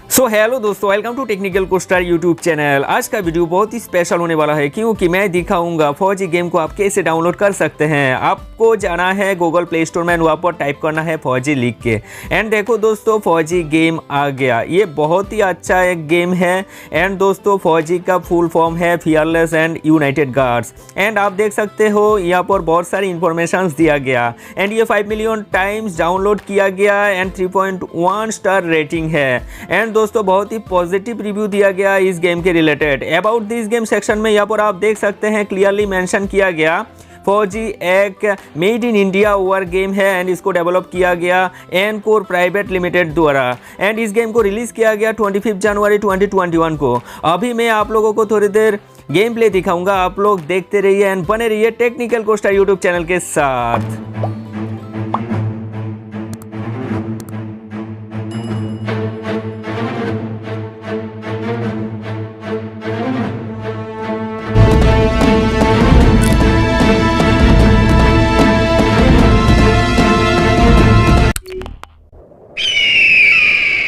सो hello दोस्तों, welcome to technical Costar YouTube channel. आज का वीडियो बहुत ही स्पेशल होने वाला है क्योंकि मैं दिखाऊंगा फौजी गेम को आप कैसे डाउनलोड कर सकते हैं। आपको जाना है गूगल प्ले स्टोर में, वहाँ पर टाइप करना है फौजी लिख के। एंड देखो दोस्तों, फौजी गेम आ गया। ये बहुत ही अच्छा एक गेम है। एंड दोस्तों, फौजी का फुल फॉर्म है fearless and United guards. And आप देख सकते हो यहाँ पर बहुत सारी इंफॉर्मेशन दिया गया। एंड ये 5 मिलियन टाइम्स डाउनलोड किया गया एंड 3.1 स्टार रेटिंग है। एंड दोस्तों, बहुत ही पॉजिटिव रिव्यू दिया गया इस गेम के related. About this game section में यहाँ पर आप देख सकते हैं क्लियरली मेंशन किया गया फौजी एक made in India war game है एंड इसको डेवलप किया गया एनकोर प्राइवेट लिमिटेड द्वारा। एंड इस गेम को रिलीज किया गया 25 जनवरी 2021 को। अभी मैं आप लोगों को थोड़ी देर गेम प्ले दिखाऊंगा, आप लोग देखते रहिए एंड बने रहिए टेक्निकल कोस्टार यूट्यूब चैनल के साथ।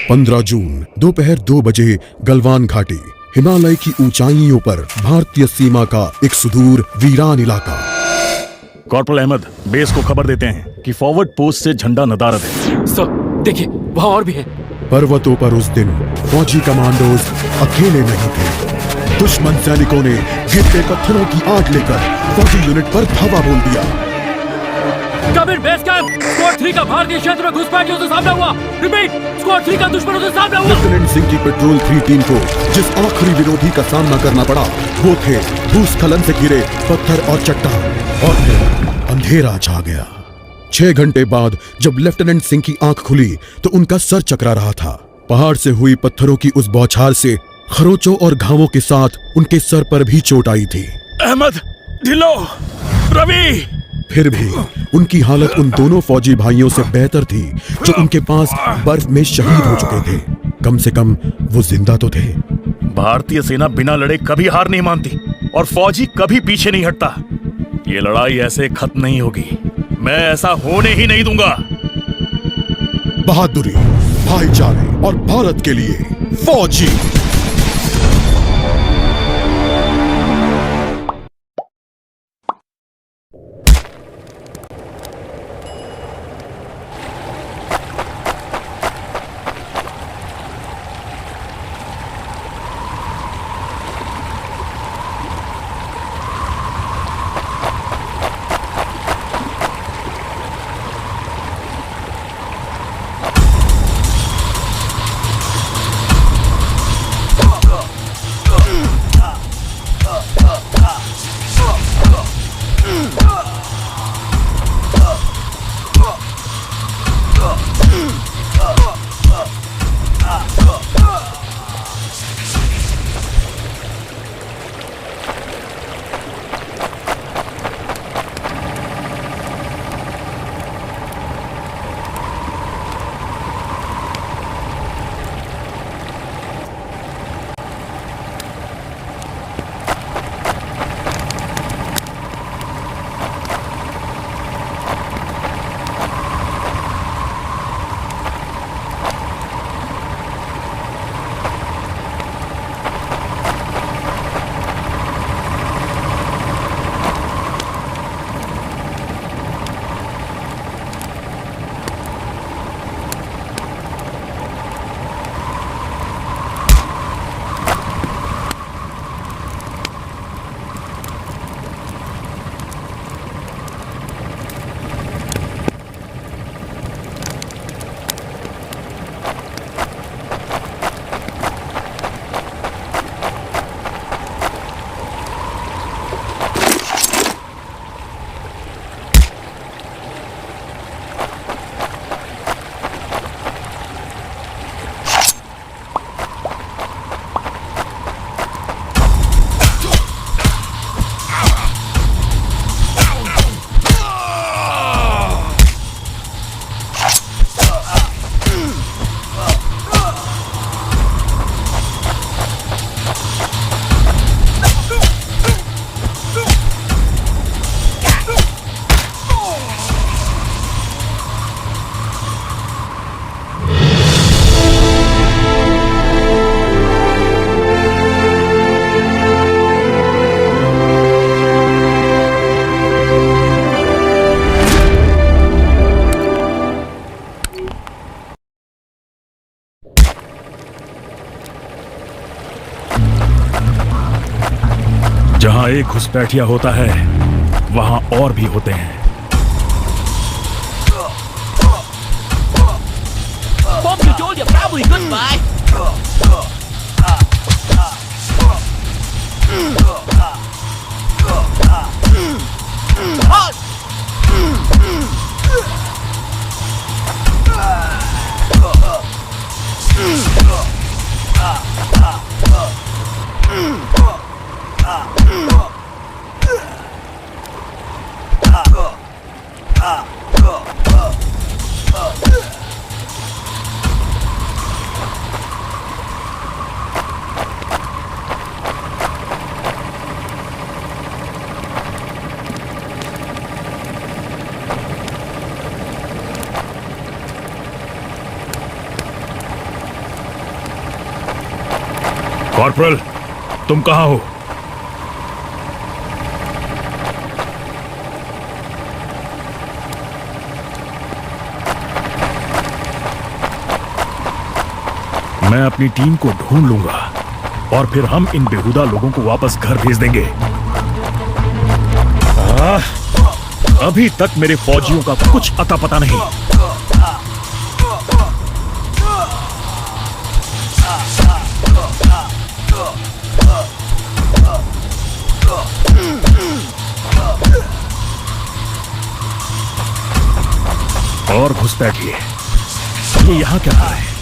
पंद्रह जून दोपहर 2 बजे गलवान घाटी, हिमालय की ऊंचाइयों पर भारतीय सीमा का एक सुदूर वीरान इलाका। कॉर्पोरल अहमद, बेस को खबर देते हैं कि फॉरवर्ड पोस्ट से झंडा नदारद है। सर देखिए, वहाँ और भी है। पर्वतों पर उस दिन फौजी कमांडोज अकेले नहीं थे। दुश्मन सैनिकों ने गिरते पत्थरों की आग लेकर फौजी यूनिट पर धावा बोल दिया। कमिंग बेस कैंप, स्क्वाड 3 का भारतीय क्षेत्र में घुसपैठियों से सामना हुआ। रिपीट, स्क्वाड 3 का दुश्मनों से सामना हुआ। लेफ्टिनेंट सिंह की पेट्रोल 3 टीम को जिस आखिरी विरोधी का सामना करना पड़ा वो थे भूस्खलन से घिरे पत्थर और चट्टान। और फिर अंधेरा छा गया। 6 घंटे बाद जब लेफ्टिनेंट सिंह की आंख खुली तो उनका सर चकरा रहा था। पहाड़ से हुई पत्थरों की उस बौछार से खरोचों और घावों के साथ उनके सर पर भी चोट आई थी। अहमद, ढिल्लो, रवि। फिर भी उनकी हालत उन दोनों फौजी भाइयों से बेहतर थी जो उनके पास बर्फ में शहीद हो चुके थे। कम से कम वो जिंदा तो थे। भारतीय सेना बिना लड़े कभी हार नहीं मानती और फौजी कभी पीछे नहीं हटता। ये लड़ाई ऐसे खत्म नहीं होगी। मैं ऐसा होने ही नहीं दूंगा। बहादुरी, भाईचारे और भारत के लिए फौजी। जहां एक घुसपैठिया होता है वहां और भी होते हैं। Bob, you told your family goodbye. Corporal, तुम कहां हो? मैं अपनी टीम को ढूंढ लूंगा और फिर हम इन बेहुदा लोगों को वापस घर भेज देंगे। अभी तक मेरे फौजियों का कुछ अता पता नहीं। और घुसपैठिए, ये यहां क्या कर रहे हैं?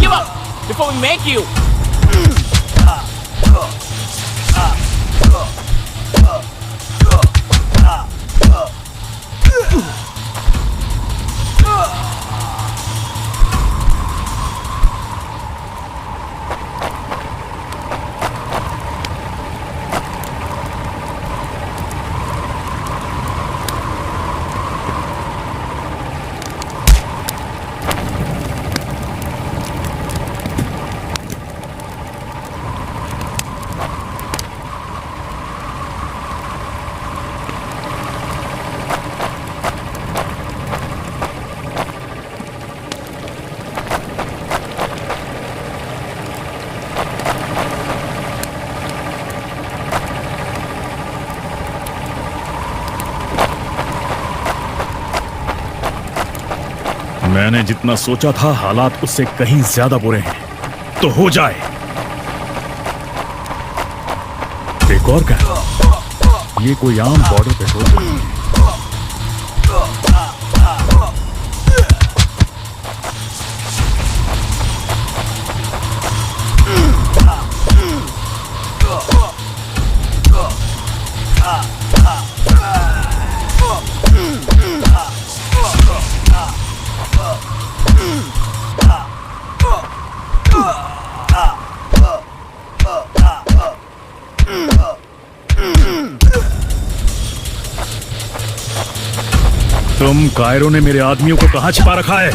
Give up before we make you. मैंने जितना सोचा था हालात उससे कहीं ज्यादा बुरे हैं। तो हो जाए। एक और क्या? ये कोई आम बॉर्डर पेट्रोल नहीं है। तुम कायरो ने मेरे आदमियों को कहां छिपा रखा है?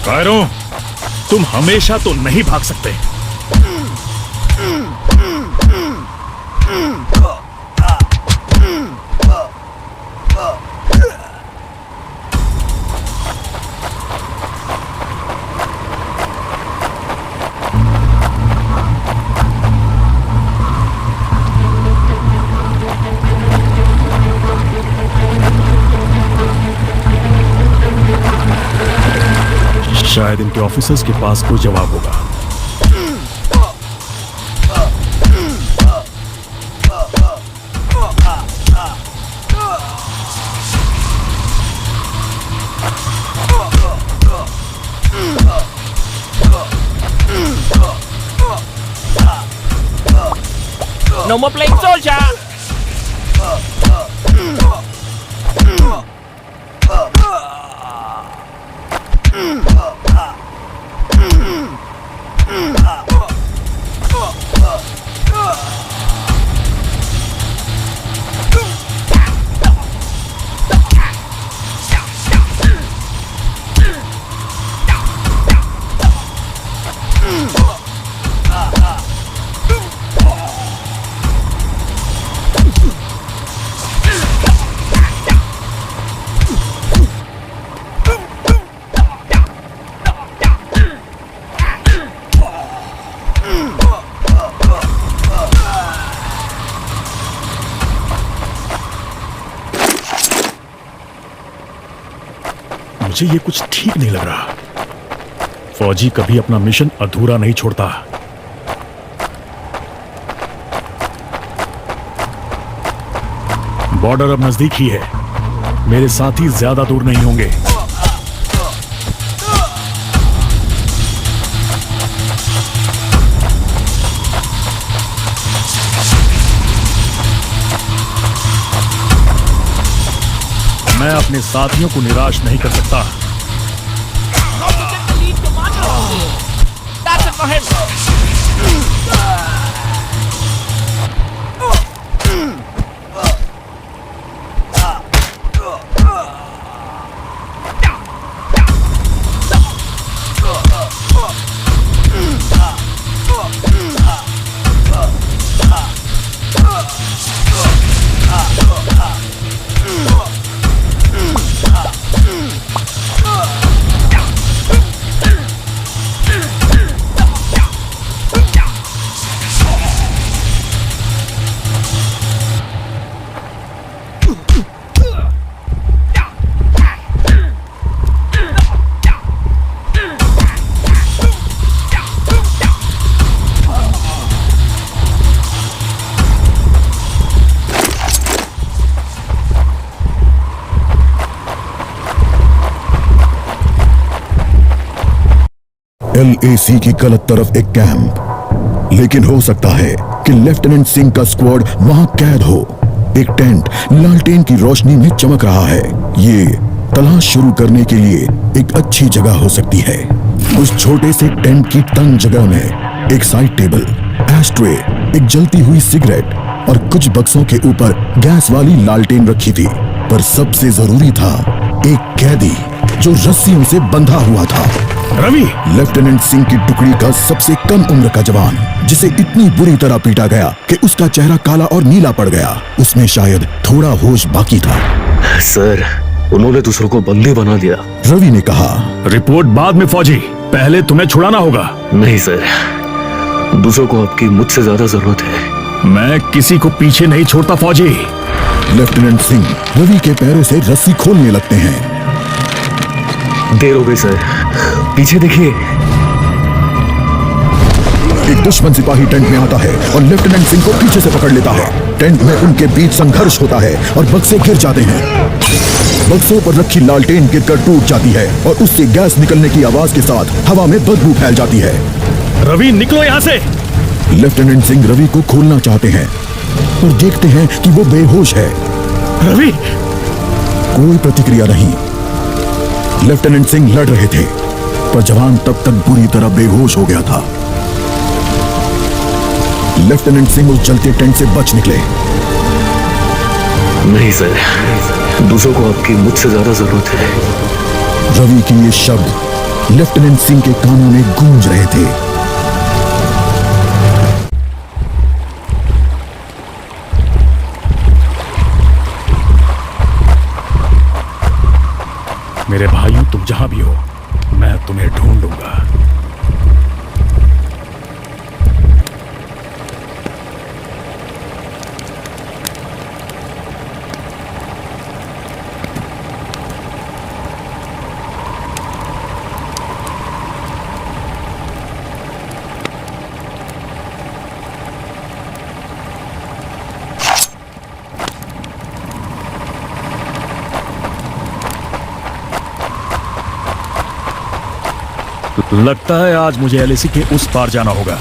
कायरो, तुम हमेशा तो नहीं भाग सकते। शायद इनके ऑफिसर्स के पास कोई जवाब होगा। No more playing soldier. मुझे ये कुछ ठीक नहीं लग रहा। फौजी कभी अपना मिशन अधूरा नहीं छोड़ता। बॉर्डर अब नजदीक ही है, मेरे साथी ज्यादा दूर नहीं होंगे। मैं अपने साथियों को निराश नहीं कर सकता। LAC की गलत तरफ एक कैंप, लेकिन हो सकता है कि लेफ्टिनेंट सिंह का स्क्वाड वहां कैद हो। एक टेंट लालटेन की रोशनी में चमक रहा है। ये तलाश शुरू करने के लिए एक अच्छी जगह हो सकती है। उस छोटे से टेंट की तंग जगह में एक साइड टेबल, एस्ट्रे, एक जलती हुई सिगरेट और कुछ बक्सों के ऊपर गैस वाली लालटेन रखी थी। पर सबसे जरूरी था एक कैदी जो रस्सियों से बंधा हुआ था। रवि, लेफ्टिनेंट सिंह की टुकड़ी का सबसे कम उम्र का जवान, जिसे इतनी बुरी तरह पीटा गया कि उसका चेहरा काला और नीला पड़ गया। उसमें शायद थोड़ा होश बाकी था। सर, उन्होंने दूसरों को बंदी बना दिया। रवि ने कहा। रिपोर्ट बाद में फौजी, पहले तुम्हें छुड़ाना होगा। नहीं सर, दूसरों को आपकी मुझसे ज्यादा जरूरत है। मैं किसी को पीछे नहीं छोड़ता फौजी। लेफ्टिनेंट सिंह रवि के पैरों से रस्सी खोलने लगते हैं। देर हो गई सर, पीछे देखिए। एक दुश्मन सिपाही टेंट में आता है और लेफ्टिनेंट सिंह को पीछे से पकड़ लेता है। टेंट में उनके बीच संघर्ष होता है और बक्से गिर जाते हैं। बक्सों पर रखी लालटेन गिरकर टूट जाती है और उससे गैस निकलने की आवाज के साथ हवा में बदबू फैल जाती है। रवि, निकलो यहाँ से। लेफ्टिनेंट सिंह रवि को खोलना चाहते हैं और देखते हैं कि वो बेहोश है। रवि, कोई प्रतिक्रिया नहीं। लेफ्टिनेंट सिंह लड़ रहे थे, पर जवान तब तक बुरी तरह बेहोश हो गया था। लेफ्टिनेंट सिंह उस जलते टेंट से बच निकले। नहीं सर, दूसरों को आपकी मुझसे ज्यादा जरूरत है। रवि के ये शब्द लेफ्टिनेंट सिंह के कानों में गूंज रहे थे। मेरे भाइयों, तुम जहां भी हो, मैं तुम्हें ढूंढूंगा। लगता है आज मुझे LAC के उस पार जाना होगा।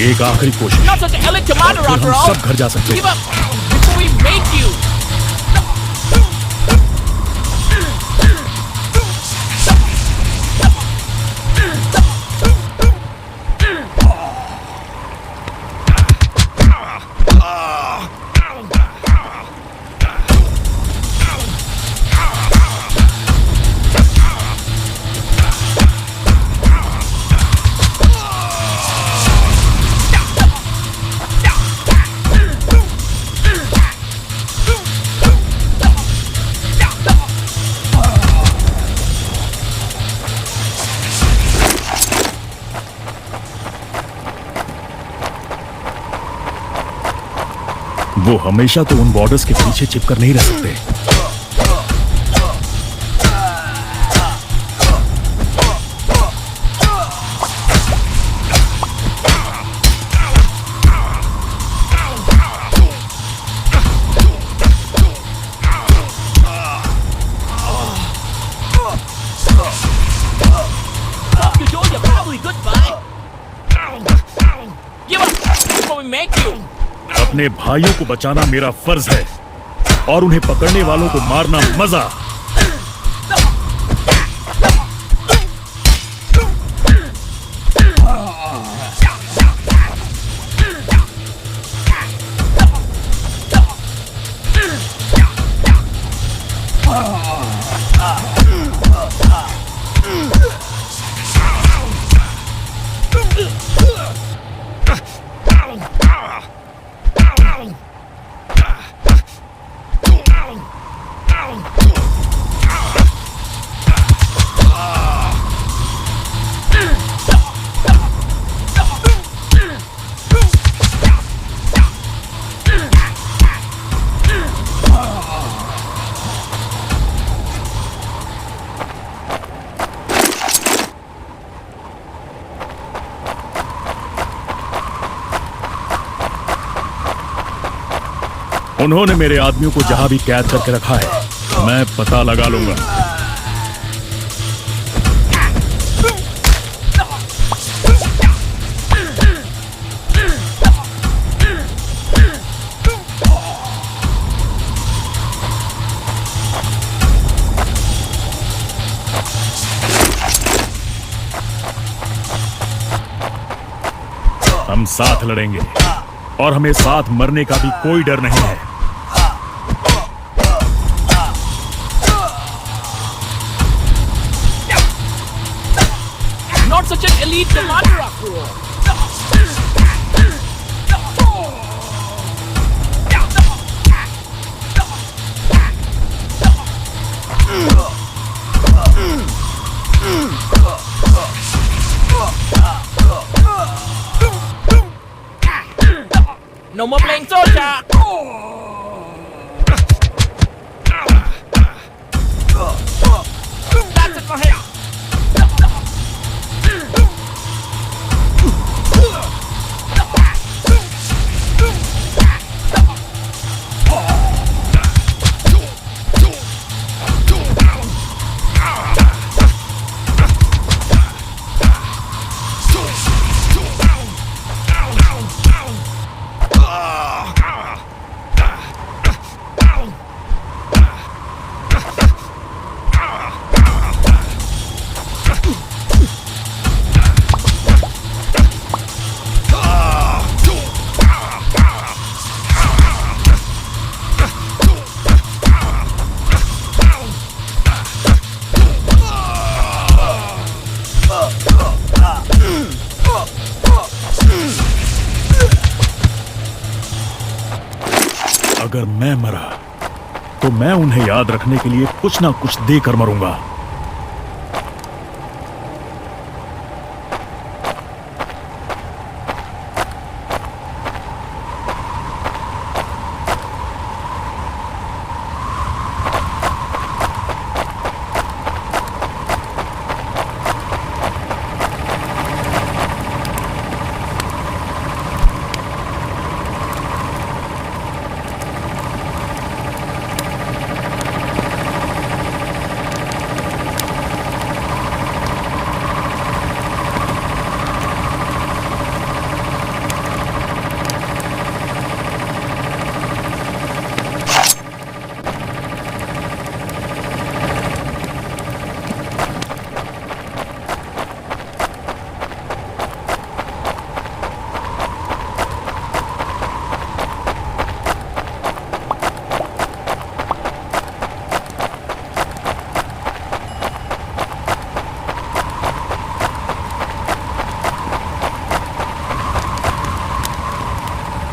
एक आखिरी कोशिश, Not such an elite commander फिर after हम all. सब घर जा सकते Give हैं। up before we make you. वो हमेशा तो उन बॉर्डर्स के पीछे चिपकर नहीं रह सकते। अपने भाइयों को बचाना मेरा फर्ज है और उन्हें पकड़ने वालों को मारना मजा। उन्होंने मेरे आदमियों को जहां भी कैद करके रखा है मैं पता लगा लूंगा। हम साथ लड़ेंगे और हमें साथ मरने का भी कोई डर नहीं है। Not such an elite commander after all. No more playing soldier. That's it for him. अगर मैं मरा तो मैं उन्हें याद रखने के लिए कुछ ना कुछ देकर मरूंगा।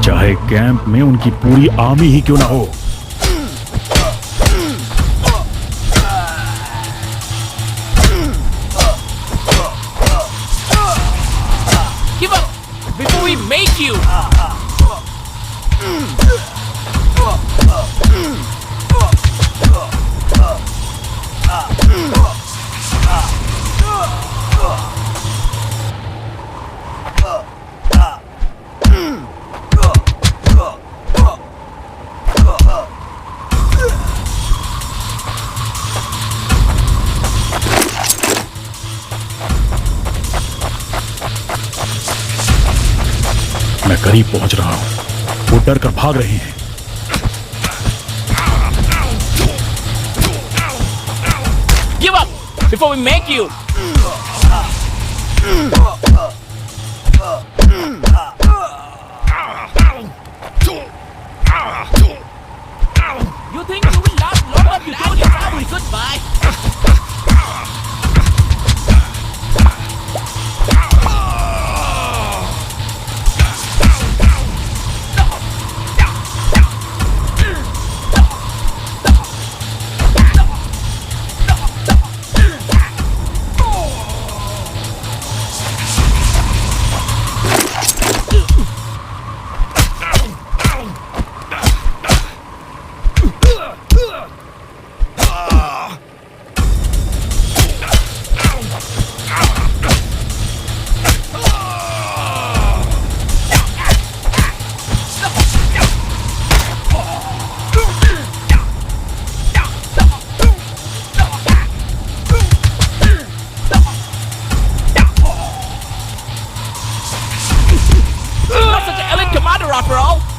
चाहे कैंप में उनकी पूरी आर्मी ही क्यों ना हो। Give up before we make you. मैं करीब पहुंच रहा हूं। वो डर कर भाग रही हैं। Give up before we make you. You think you will last long if you told your family goodbye? Not such an elite commander after all.